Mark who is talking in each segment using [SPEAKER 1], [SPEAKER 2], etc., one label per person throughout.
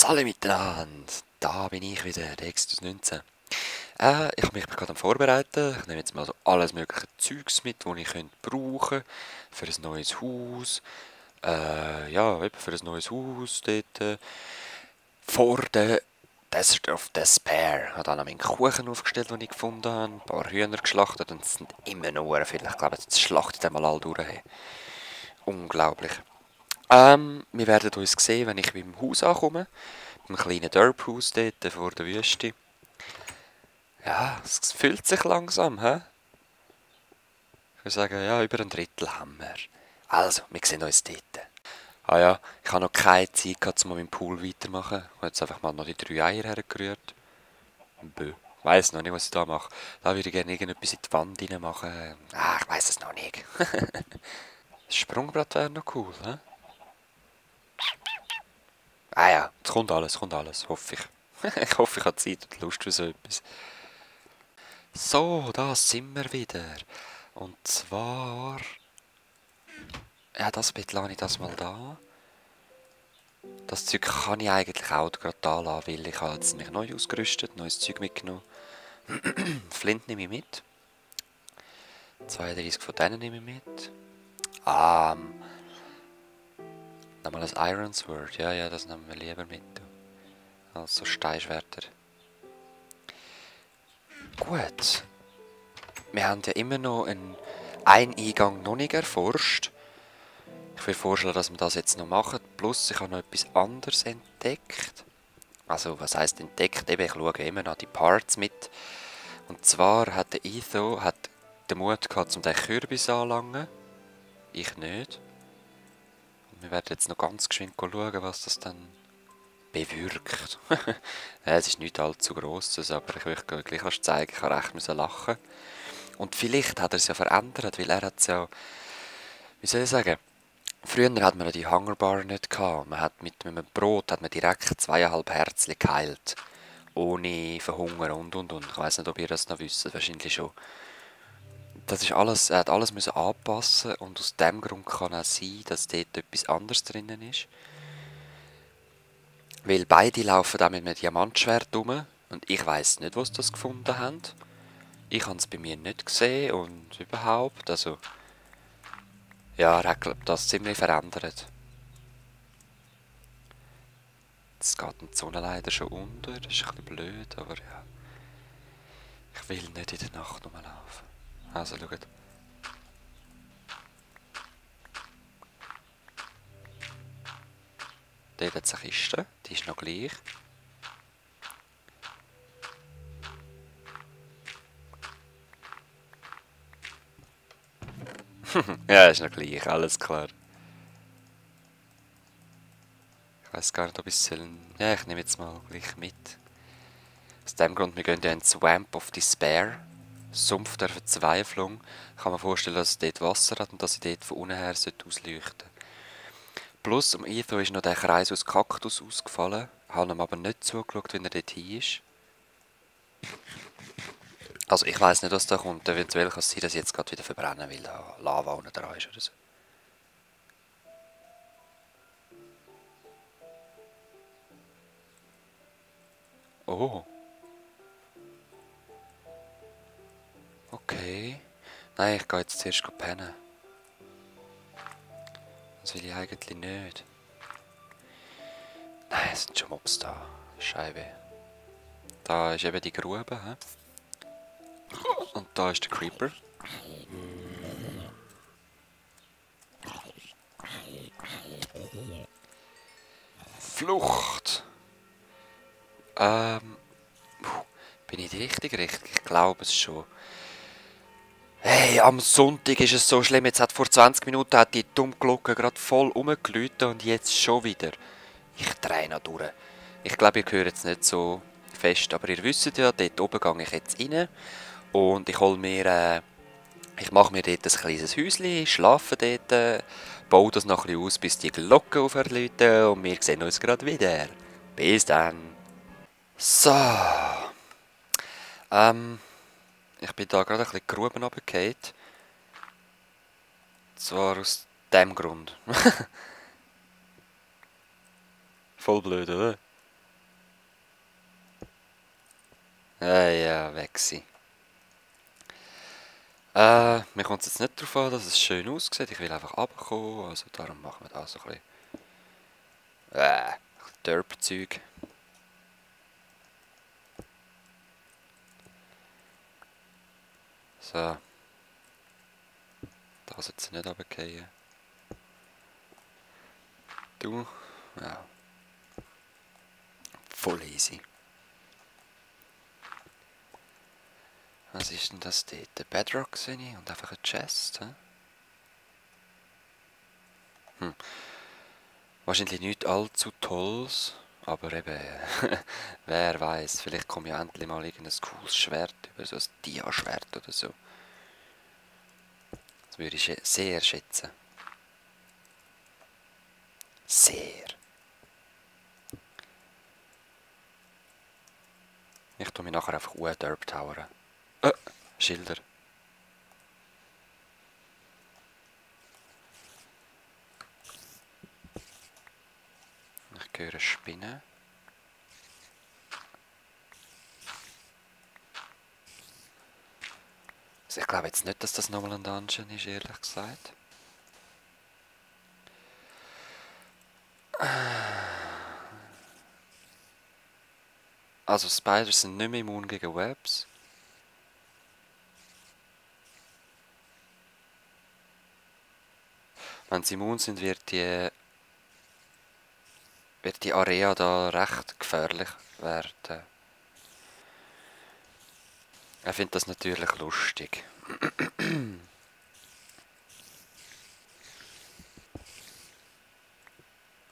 [SPEAKER 1] Salut miteinander, da bin ich wieder, der Extus19. Ich habe mich gerade am Vorbereiten. Ich nehme jetzt mal so alles mögliche Zeugs mit, das ich brauchen könnte für ein neues Haus. Ja, eben für ein neues Haus dort vor der Desert of Despair. Ich habe dann meinen Kuchen aufgestellt, den ich gefunden habe, ein paar Hühner geschlachtet und es sind immer noch viele. Ich glaube, jetzt schlachte ich den mal alle durch. Hey. Unglaublich. Wir werden uns sehen, wenn ich beim Haus ankomme. Beim kleinen Derp-Haus dort vor der Wüste. Ja, es fühlt sich langsam, hä? Ich würde sagen, ja, über ein Drittel haben wir. Also, wir sehen uns dort. Ah ja, ich habe noch keine Zeit gehabt, um mit dem Pool weitermachen. Ich habe jetzt einfach mal noch die 3 Eier hergerührt. Bö. Ich weiss noch nicht, was ich da mache. Da würde ich gerne irgendetwas in die Wand rein machen. Ich weiss es noch nicht. Das Sprungbrett wäre noch cool, hä? Ah ja, es kommt alles, hoffe ich. Ich hoffe, ich habe Zeit und Lust für so etwas. So, da sind wir wieder. Und zwar... Ja, das Bett lasse ich das mal da. Das Zeug kann ich eigentlich auch gerade da lassen, weil ich habe jetzt mich neu ausgerüstet, neues Zeug mitgenommen. Flint nehme ich mit. 32 von denen nehme ich mit. Nochmal ein Iron Sword. Ja, das nehmen wir lieber mit. Also Steinschwerter. Gut. Wir haben ja immer noch einen Eingang noch nicht erforscht. Ich würde vorschlagen, dass wir das jetzt noch machen. Plus, ich habe noch etwas anderes entdeckt. Also, was heisst entdeckt? Eben, ich schaue immer noch die Parts mit. Und zwar hat der Etho den Mut gehabt, um den Kürbis anzulangen. Ich nicht. Und wir werden jetzt noch ganz geschwind schauen, was das dann bewirkt. Ja, es ist nicht allzu grosses, aber ich möchte gleich erst zeigen, ich habe recht lachen. Und vielleicht hat er es ja verändert, weil er hat es ja, wie soll ich sagen, früher hat man ja die Hungerbar nicht gehabt. Man hat mit einem Brot hat man direkt 2,5 Herzchen geheilt. Ohne Verhungern und. Ich weiss nicht, ob ihr das noch wisst, wahrscheinlich schon. Das ist alles, er hat alles müssen anpassen und aus dem Grund kann auch sein, dass dort etwas anderes drinnen ist. Weil beide laufen da mit einem Diamantschwert rum und ich weiss nicht, wo sie das gefunden haben. Ich habe es bei mir nicht gesehen und überhaupt, also... Ja, er hat glaub, das ziemlich verändert. Jetzt geht die Sonne leider schon unter, das ist ein bisschen blöd, aber ja. Ich will nicht in der Nacht rumlaufen. Also schaut. Dort hat es eine Kiste, die ist noch gleich. Ja, ist noch gleich, alles klar. Ich weiß gar nicht, ob ich es soll... Ja, ich nehme jetzt mal gleich mit. Aus dem Grund, wir gehen ja in den Swamp of Despair. Sumpf der Verzweiflung. Ich kann mir vorstellen, dass es dort Wasser hat und dass ich dort von unten her ausleuchten sollte. Plus, am Etho ist noch der Kreis aus Kaktus ausgefallen. Ich habe ihm aber nicht zugeschaut, wenn er dort hin ist. Also ich weiss nicht, was da kommt. Eventuell kann es sein, dass ich jetzt gerade wieder verbrennen will, da Lava unten dran ist oder so. Oh. Okay. Nein, ich gehe jetzt zuerst pennen. Das will ich eigentlich nicht. Nein, es sind schon Mobs da. Scheibe. Da ist eben die Grube, hä? Und da ist der Creeper. Flucht! Bin ich die richtige Richtung? Ich glaube es schon. Hey, am Sonntag ist es so schlimm. Jetzt hat vor 20 Minuten hat die Dummglocke gerade voll rumgeläutet und jetzt schon wieder. Ich drehe noch durch. Ich glaube, ihr hört jetzt nicht so fest, aber ihr wisst ja, dort oben gehe ich jetzt rein und ich hole mir, ich mache mir dort ein kleines Häuschen, schlafe dort, baue das noch ein bisschen aus, bis die Glocken aufläuten und wir sehen uns gerade wieder. Bis dann. So. Ich bin da gerade ein bisschen Gruben runtergefallen. Zwar aus dem Grund. Voll blöd, oder? Ja, weg sie. Mir kommt es jetzt nicht darauf an, dass es schön aussieht. Ich will einfach runterkommen, also darum machen wir da so ein bisschen Derp-Zeug. So. Da sollte sie nicht runterfallen. Du? Ja. Voll easy. Was ist denn das dort? Der Bedrock sehe ich und einfach eine Chest, hä? Wahrscheinlich nicht allzu Tolles, aber eben, wer weiß, vielleicht komme ich endlich mal irgendein cooles Schwert über, so ein Dia-Schwert oder so. Das würde ich sehr schätzen. Sehr. Ich tue mich nachher einfach Derp towern. Schilder. Ich höre Spinnen. Also ich glaube jetzt nicht, dass das nochmal ein Dungeon ist, ehrlich gesagt. Also Spiders sind nicht mehr immun gegen Webs. Wenn sie immun sind, wird die Area da recht gefährlich werden. Ich finde das natürlich lustig.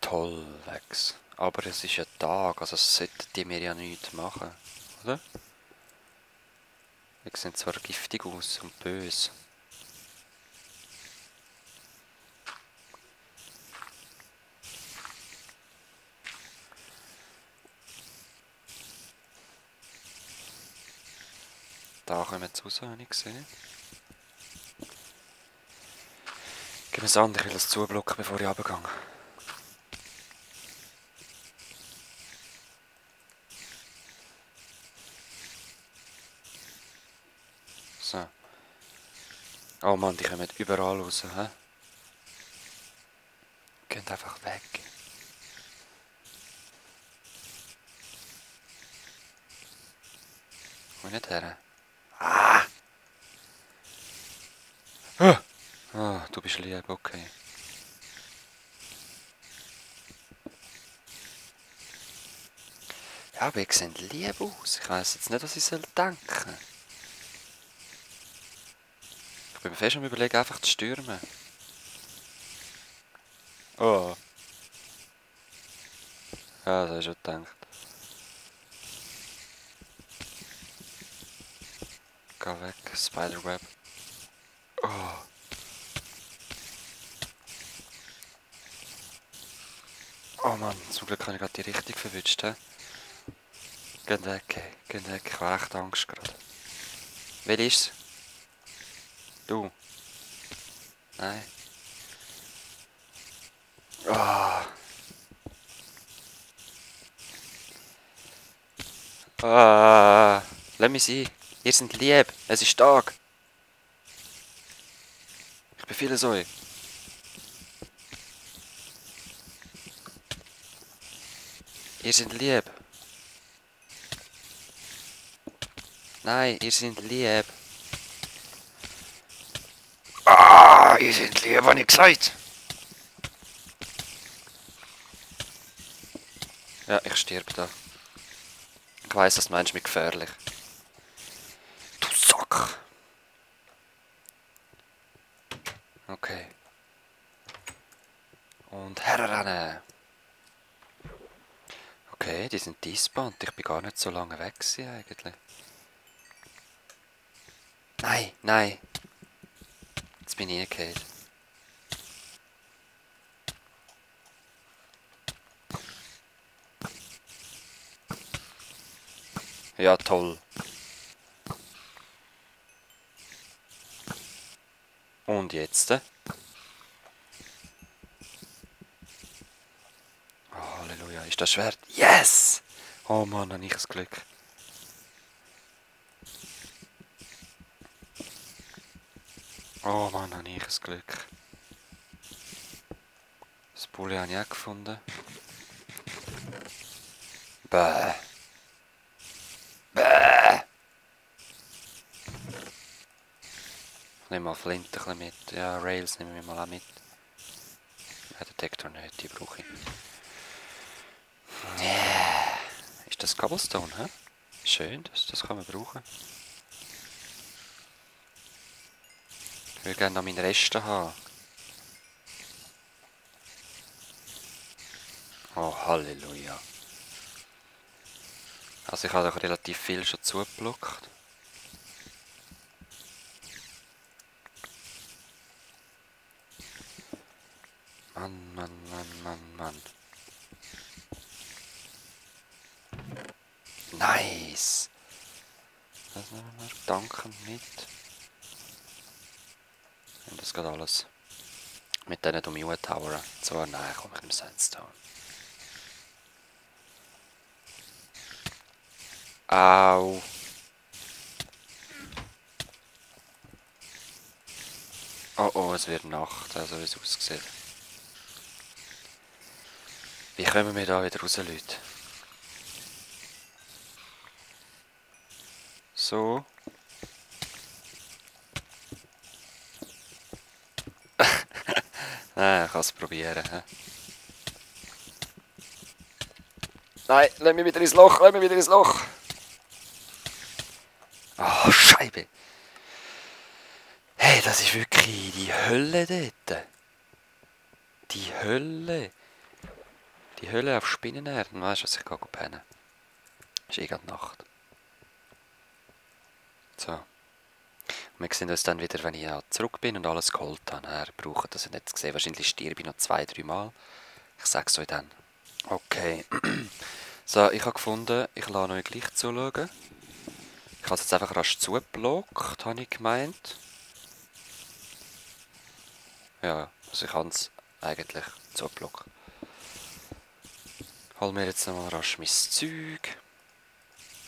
[SPEAKER 1] Toll, Wex. Aber es ist ein Tag, also sollten die mir ja nichts machen, oder? Die sehen zwar giftig aus und böse. Da kommen sie raus, habe ich gesehen. Gib mir das andere, ich will das zublocken, bevor ich runtergehe. So. Oh Mann, die kommen überall raus, hä? Geht einfach weg. Komm nicht her. Ah! Ah, du bist lieb, okay. Ja, aber ihr seht lieb aus. Ich weiss jetzt nicht, was ich denken soll. Ich bin mir fest am Überlegen, einfach zu stürmen. Oh. Ja, das habe ich schon gedacht. Geh weg, Spiderweb. Oh. Oh Mann, zum Glück habe ich gerade die richtig verwünscht. Geht weg, ey. Geht weg. Ich habe echt Angst gerade. Wer ist's? Du? Nein. Ah. Ah. Lass mich sein. Ihr seid lieb. Es ist Tag. Ich befehle es euch. Ihr seid lieb. Nein, ihr seid lieb. Ah, ihr seid lieb, habe ich gesagt. Ja, ich sterbe da. Ich weiss, das meinst du mich gefährlich. Du Sack. Okay. Und herrennen. Okay, die sind despawned. Ich bin gar nicht so lange weg gewesen, eigentlich. Nein, nein. Jetzt bin ich gefallen. Ja, toll. Und jetzt? Oh, Halleluja, ist das Schwert? Yes! Oh Mann, habe ich das Glück. Oh Mann, habe ich ein Glück. Das Bulli habe ich auch gefunden. Bäh. Bäh. Ich nehme mal Flint ein bisschen mit. Ja, Rails nehmen wir mal auch mit. Ja, Detektor nicht, die brauche ich. Yeah. Ist das Cobblestone, hä? Schön, das kann man brauchen. Ich will gerne noch meine Reste haben. Oh, Halleluja. Also ich habe doch relativ viel schon zugeblockt. Mann, Mann, Mann, Mann, Mann. Nice! Das nehmen wir dankend mit. Und das geht alles. Mit denen um Tower. So, nein, komm ich im Sandstone. Au! Oh oh, es wird Nacht, also wie es aussieht. Wie kommen wir da wieder raus, Leute? So. Nein, ich kann es probieren. He? Nein, lass mich wieder ins Loch, lass mich wieder ins Loch. Oh, Scheibe. Hey, das ist wirklich die Hölle dort. Die Hölle. Die Hölle auf Spinnenerden. Weißt du was, ich gehe pennen. Es ist eh gerade Nacht. So. Wir sehen uns dann wieder, wenn ich zurück bin und alles geholt habe. Er braucht das nicht gesehen. Wahrscheinlich sterbe ich noch 2-3 Mal. Ich sag's euch dann. Okay. So, ich habe gefunden, ich lasse euch gleich zuschauen. Ich habe es jetzt einfach rasch zugeblockt, habe ich gemeint. Ja, also ich habe es eigentlich zugeblockt. Hol mir jetzt nochmal rasch mein Zeug.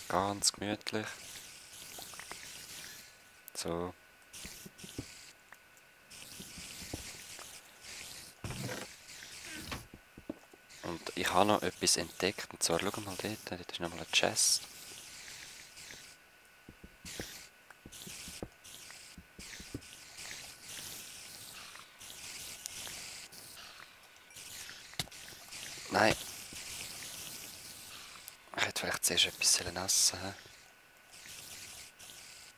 [SPEAKER 1] Ganz gemütlich. So. Und ich habe noch etwas entdeckt. Und zwar, schau mal dort ist nochmal eine Chest. Nein. Ich hätte vielleicht zuerst etwas essen sollen.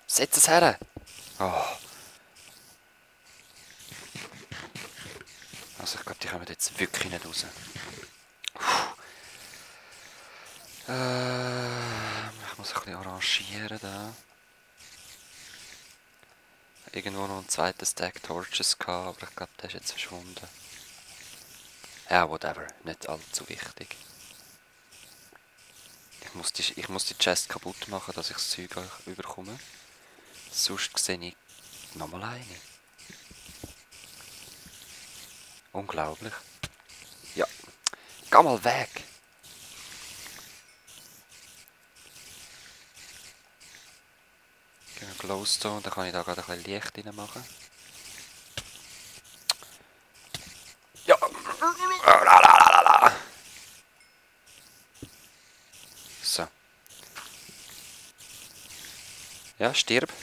[SPEAKER 1] Setz es her! Oh. Also ich glaube, die kommen jetzt wirklich nicht raus. Ich muss ein bisschen arrangieren da. Irgendwo noch einen zweiten Stack Torches gehabt, aber ich glaube, der ist jetzt verschwunden. Ja, whatever. Nicht allzu wichtig. Ich muss die Chest kaputt machen, dass ich das Zeug überkomme. Sonst sehe ich nochmal eine. Unglaublich. Ja. Geh mal weg! Glowstone, da kann ich da gerade ein bisschen Licht rein machen. Ja! So. Ja, stirb.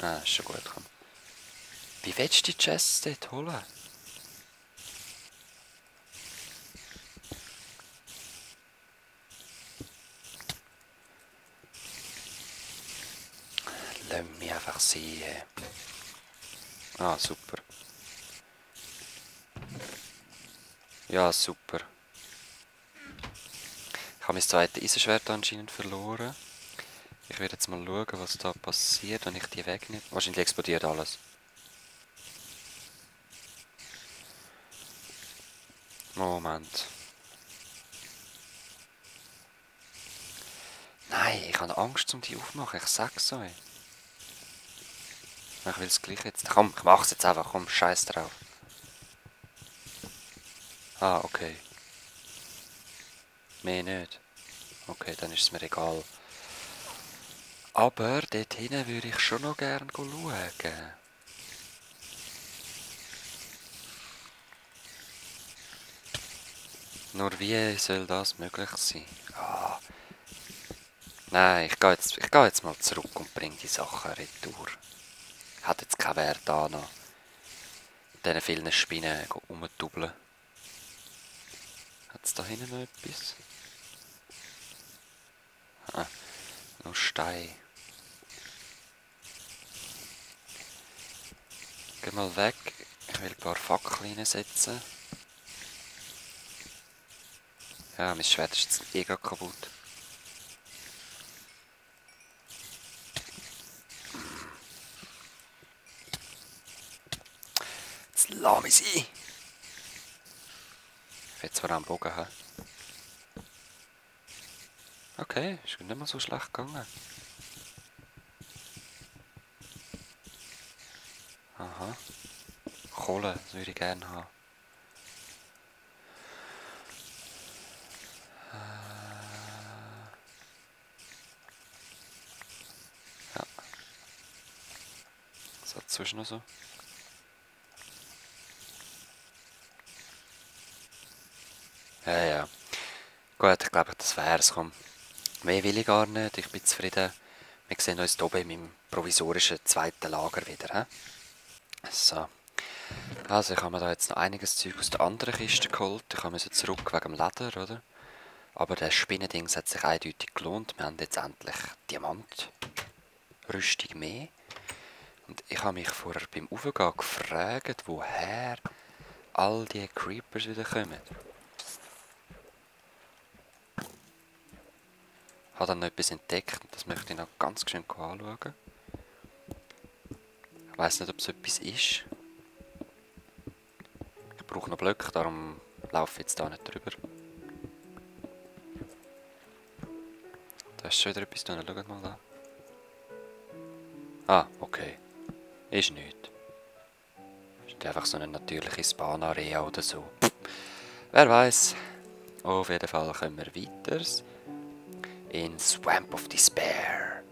[SPEAKER 1] Ah, ist schon gut, komm. Wie willst du die Chests dort holen? Lass mich einfach sehen. Ah, super. Ja, super. Ich habe mein zweites Eisenschwert anscheinend verloren. Ich werde jetzt mal schauen, was da passiert, wenn ich die wegnehme. Wahrscheinlich explodiert alles. Moment. Nein, ich habe Angst, um die aufzumachen. Ich sag's euch. Ich will es gleich jetzt. Komm, ich mach's jetzt einfach. Komm, scheiß drauf. Ah, okay. Mehr nicht. Okay, dann ist es mir egal. Aber dort hinten würde ich schon noch gerne schauen. Nur wie soll das möglich sein? Ah, nein, ich gehe jetzt mal zurück und bringe die Sachen retour. Hat jetzt keinen Wert da noch. Diesen vielen Spinnen rumdubeln. Hat es da hinten noch etwas? Ah, nur Stein. Geh mal weg. Ich will ein paar Fackeln reinsetzen. Ja, mein Schwert ist jetzt eh grad kaputt. Jetzt lass mich sein. Ich will zwar einen Bogen haben. Okay, ist nicht mal so schlecht gegangen. Aha. Kohle, das würde ich gerne haben. Ja. Was hat zwischen noch so? Ja, ja. Gut, ich glaube, das wär's. Komm. Mehr will ich gar nicht. Ich bin zufrieden. Wir sehen uns hier oben in meinem provisorischen zweiten Lager wieder. He? So. Also, ich habe mir da jetzt noch einiges Zeug aus der anderen Kiste geholt. Ich musste zurück wegen dem Leder, oder? Aber der Spinnendings hat sich eindeutig gelohnt. Wir haben jetzt endlich Diamantrüstung mehr. Und ich habe mich vorher beim Aufgehen gefragt, woher all die Creepers wieder kommen. Ich habe dann noch etwas entdeckt und das möchte ich noch ganz schön anschauen. Ich weiss nicht, ob es etwas ist. Ich brauche noch Blöcke, darum laufe ich jetzt da nicht drüber. Da ist schon wieder etwas drin, schaut mal da. Ah, okay. Ist nichts. Ist einfach so eine natürliche Spawn-Area oder so. Wer weiß. Auf jeden Fall kommen wir weiter. In Swamp of Despair.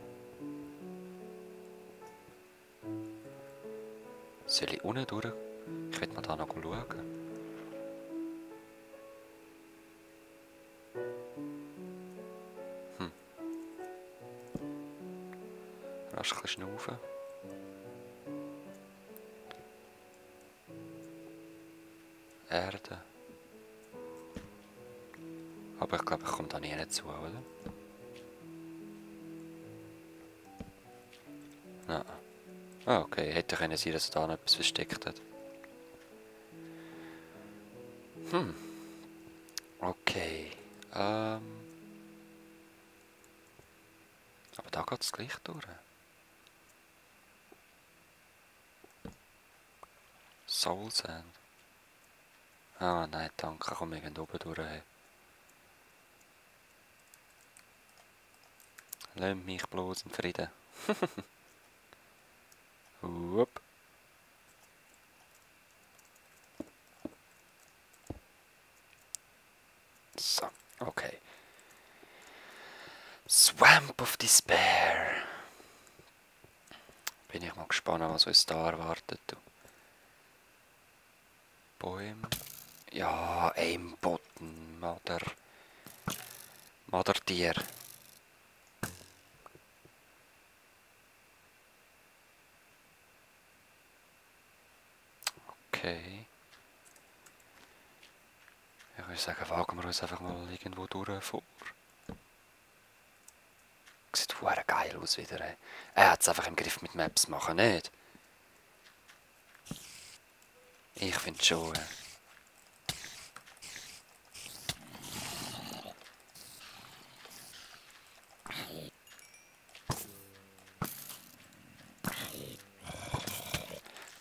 [SPEAKER 1] Soll ich unten durch? Ich will mal da noch schauen. Rasch ein bisschen schnaufen. Erde. Aber ich glaube, ich komme da nie zu, oder? Nein. Ah, okay. Hätte können sein, dass er da noch etwas versteckt hat. Okay. Aber da geht es gleich durch. Soul Sand. Ah, nein, danke. Komm, wir gehen oben durch. Lass mich bloß in Frieden. Upp. So, okay. Swamp of Despair. Bin ich mal gespannt, was uns da erwartet. Bäume. Ja, Aimbotten. Tier. Okay. Ich würde sagen, wagen wir uns einfach mal irgendwo durch vor. Sieht verdammt geil aus wieder. Ey. Er hat es einfach im Griff mit Maps machen, nicht? Ich finde schon.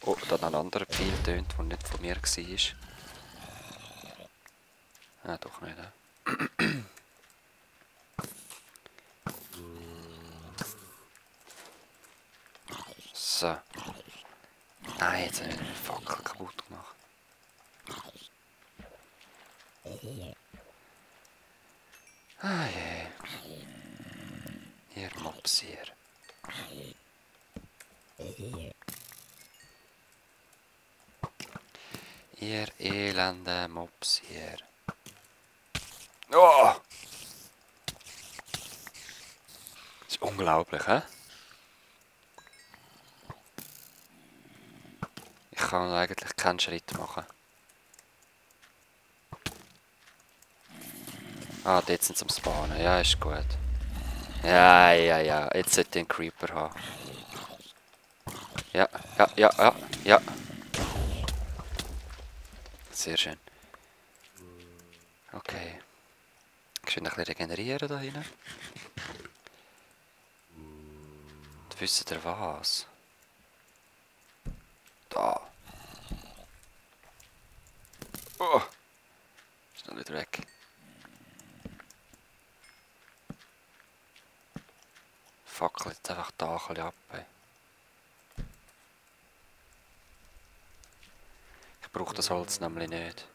[SPEAKER 1] Oh, da hat ein anderer Pfeil tönt, der nicht von mir war. Ah, doch nicht. So. Nein, jetzt habe ich den Fackel kaputt gemacht. Ah je. Ihr Mops hier. Ihr elende Mops hier. Oh! Das ist unglaublich, hä? Ich kann eigentlich keinen Schritt machen. Ah, dort sind sie am Spawnen. Ja, ist gut. Ja. Jetzt sollte ich einen Creeper haben. Ja. Sehr schön. Okay. Ich will ein bisschen regenerieren da hinten. Und wisst ihr was? Da. Oh! Ist noch nicht weg. Fackel jetzt einfach da ein bisschen ab. Ich brauche das Holz nämlich nicht.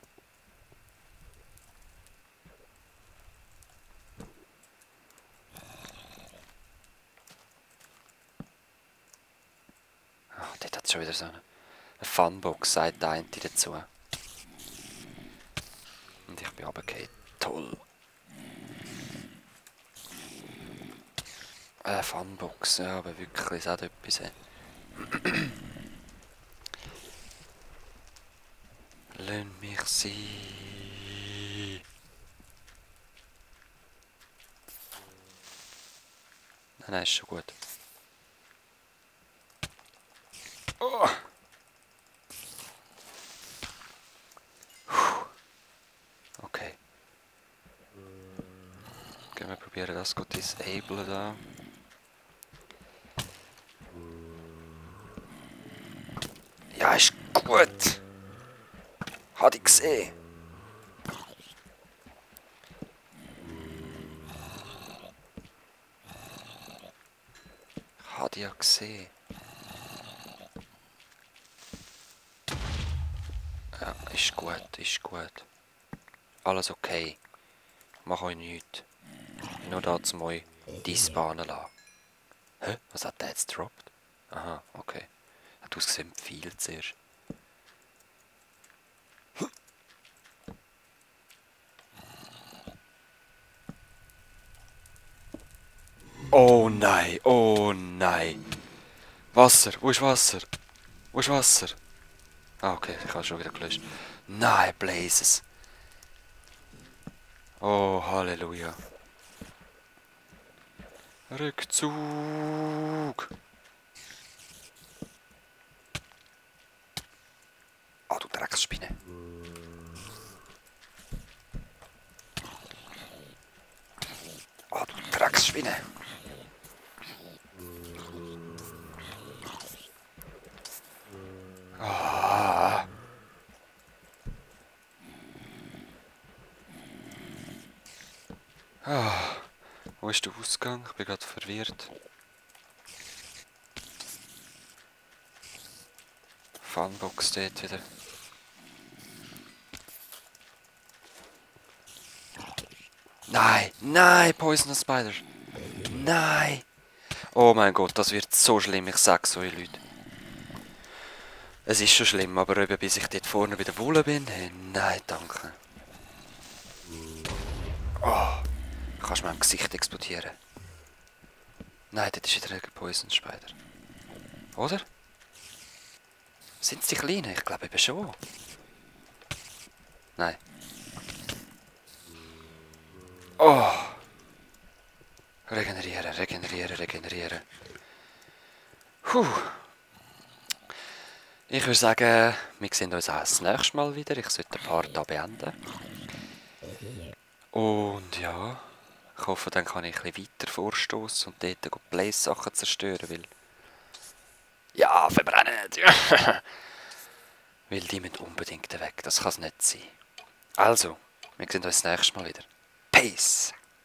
[SPEAKER 1] Ah, dort hat es schon wieder so eine Funbox, sagt der eine dazu. Und ich bin runtergefallen. Toll. Funbox, ja, aber wirklich, es hat etwas. Lass mich sein. Nein, ist schon gut. Oh. Okay. Gehen wir probieren das zu disablen da. Ja, ist gut. Hat ich gesehen. Hat ich ja gesehen. Ja, ist gut, ist gut. Alles okay. Mach euch nichts. Nur da zum euch disbahnen lassen. Hä? Was hat der jetzt gedroppt? Aha, okay. Hat ausgesehen viel zuerst. Oh nein, oh nein. Wasser, wo ist Wasser? Wo ist Wasser? Ah, okay, ich habe schon wieder gelöscht. Nein, Blazes. Oh, Halleluja. Rückzug. Ah, du Drecksspinne. Ah, du Drecksspinne. Ah. Ah. Wo ist der Ausgang? Ich bin gerade verwirrt. Funbox dort wieder. Nein, nein, Poisonous Spider. Nein. Oh mein Gott, das wird so schlimm, ich sag's euch, Leute. Es ist schon schlimm, aber eben bis ich dort vorne wieder wohl bin, hey, nein, danke. Oh, kannst du mir im Gesicht explodieren. Nein, das ist wieder ein Poison Spider. Oder? Sind sie klein? Ich glaube eben schon. Nein. Oh. Regenerieren, regenerieren, regenerieren. Puh. Ich würde sagen, wir sehen uns auch das nächste Mal wieder. Ich sollte den Part hier beenden. Und ja, ich hoffe, dann kann ich ein bisschen weiter vorstoßen und dort die Blaze-Sachen zerstören, weil... Ja, verbrennen! Weil die müssen unbedingt weg, das kann es nicht sein. Also, wir sehen uns das nächste Mal wieder. Peace!